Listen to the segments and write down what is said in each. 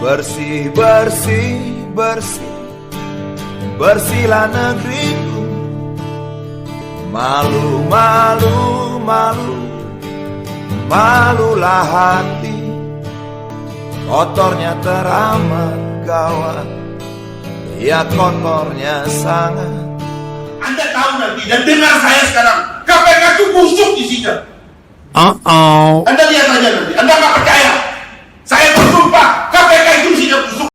Bersih, bersih, bersih, bersihlah negeriku. Malu, malu, malu, malulah hati. Kotornya teramat gawat, ya kotornya sangat. Anda tahu nanti dan dengar saya sekarang, KPK itu busuk isinya. Anda lihat aja nanti, Anda nggak percaya. Saya bersumpah, KPK itu isinya busuk.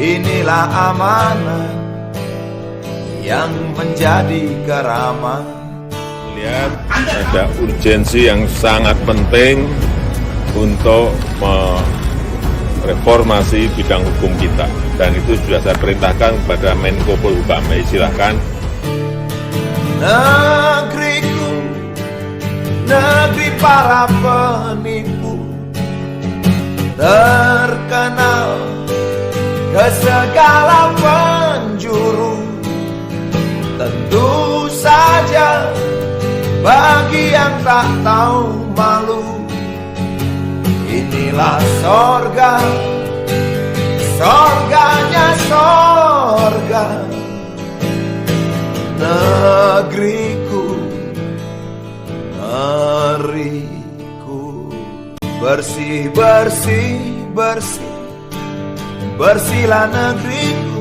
Inilah amanah yang menjadi keramat. Lihat, ada urgensi yang sangat penting untuk mereformasi bidang hukum kita. Dan itu sudah saya perintahkan kepada Menko Polhukam. Silahkan. Negeriku, negeri para penipu, terkenal ke segala penjuru. Tentu saja bagi yang tak tahu malu, inilah sorga, sorganya sorga. Negeriku, negeriku. Bersih, bersih, bersih, bersihlah negeriku.